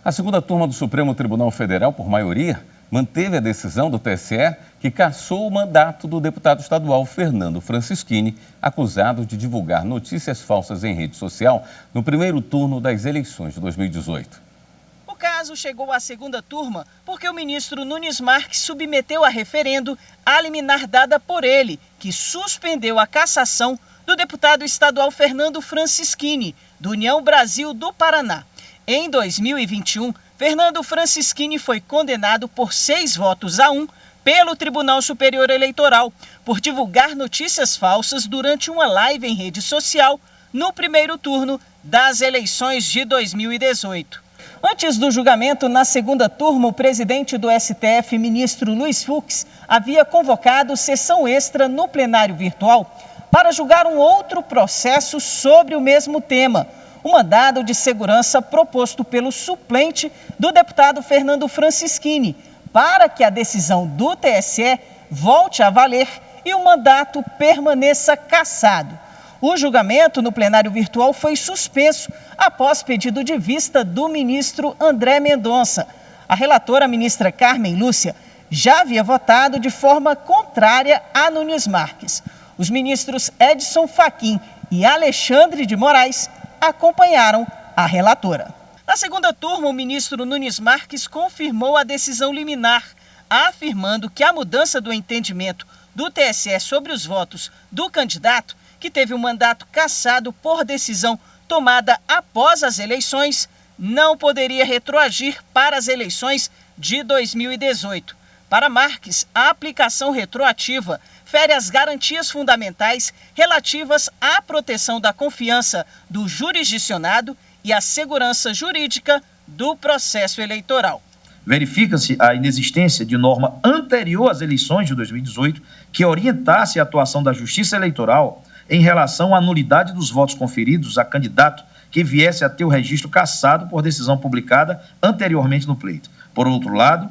A segunda turma do Supremo Tribunal Federal, por maioria, manteve a decisão do TSE que cassou o mandato do deputado estadual Fernando Francischini, acusado de divulgar notícias falsas em rede social no primeiro turno das eleições de 2018. O caso chegou à segunda turma porque o ministro Nunes Marques submeteu a referendo a liminar dada por ele, que suspendeu a cassação do deputado estadual Fernando Francischini, do União Brasil do Paraná. Em 2021, Fernando Francischini foi condenado por 6-1 pelo Tribunal Superior Eleitoral por divulgar notícias falsas durante uma live em rede social no primeiro turno das eleições de 2018. Antes do julgamento, na segunda turma, o presidente do STF, ministro Luiz Fux, havia convocado sessão extra no plenário virtual para julgar um outro processo sobre o mesmo tema, o mandado de segurança proposto pelo suplente do deputado Fernando Francischini, para que a decisão do TSE volte a valer e o mandato permaneça cassado. O julgamento no plenário virtual foi suspenso após pedido de vista do ministro André Mendonça. A relatora, ministra Carmen Lúcia, já havia votado de forma contrária a Nunes Marques. Os ministros Edson Fachin e Alexandre de Moraes acompanharam a relatora. Na segunda turma, o ministro Nunes Marques confirmou a decisão liminar, afirmando que a mudança do entendimento do TSE sobre os votos do candidato, que teve o mandato cassado por decisão tomada após as eleições, não poderia retroagir para as eleições de 2018. Para Marques, a aplicação retroativa fere as garantias fundamentais relativas à proteção da confiança do jurisdicionado e à segurança jurídica do processo eleitoral. Verifica-se a inexistência de norma anterior às eleições de 2018 que orientasse a atuação da Justiça Eleitoral em relação à nulidade dos votos conferidos a candidato que viesse a ter o registro cassado por decisão publicada anteriormente no pleito. Por outro lado,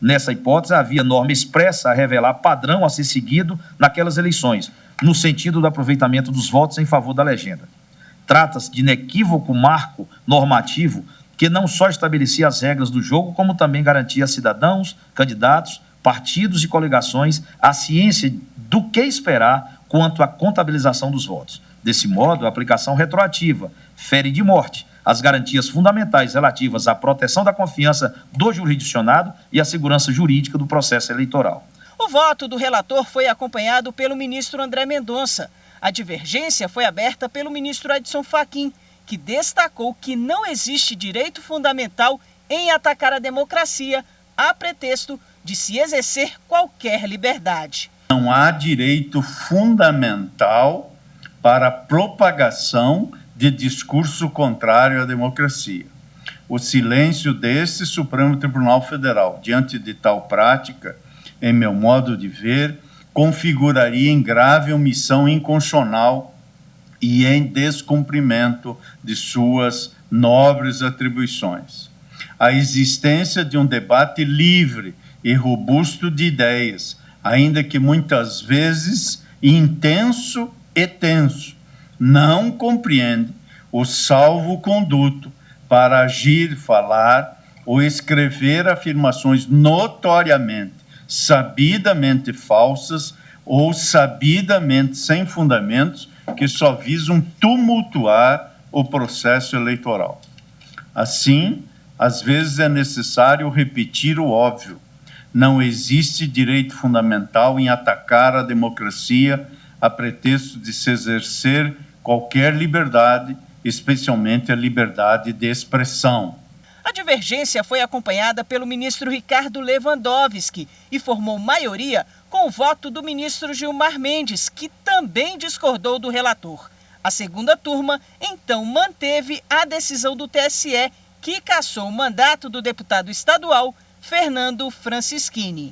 nessa hipótese, havia norma expressa a revelar padrão a ser seguido naquelas eleições, no sentido do aproveitamento dos votos em favor da legenda. Trata-se de inequívoco marco normativo que não só estabelecia as regras do jogo, como também garantia a cidadãos, candidatos, partidos e coligações a ciência do que esperar quanto à contabilização dos votos. Desse modo, a aplicação retroativa fere de morte as garantias fundamentais relativas à proteção da confiança do jurisdicionado e à segurança jurídica do processo eleitoral. O voto do relator foi acompanhado pelo ministro André Mendonça. A divergência foi aberta pelo ministro Edson Fachin, que destacou que não existe direito fundamental em atacar a democracia a pretexto de se exercer qualquer liberdade. Não há direito fundamental para a propagação de discurso contrário à democracia. O silêncio desse Supremo Tribunal Federal diante de tal prática, em meu modo de ver, configuraria em grave omissão inconstitucional e em descumprimento de suas nobres atribuições. A existência de um debate livre e robusto de ideias, ainda que muitas vezes intenso e tenso, não compreende o salvo-conduto para agir, falar ou escrever afirmações notoriamente, sabidamente falsas ou sabidamente sem fundamentos que só visam tumultuar o processo eleitoral. Assim, às vezes é necessário repetir o óbvio. Não existe direito fundamental em atacar a democracia a pretexto de se exercer qualquer liberdade, especialmente a liberdade de expressão. A divergência foi acompanhada pelo ministro Ricardo Lewandowski e formou maioria com o voto do ministro Gilmar Mendes, que também discordou do relator. A segunda turma, então, manteve a decisão do TSE, que cassou o mandato do deputado estadual Fernando Francischini.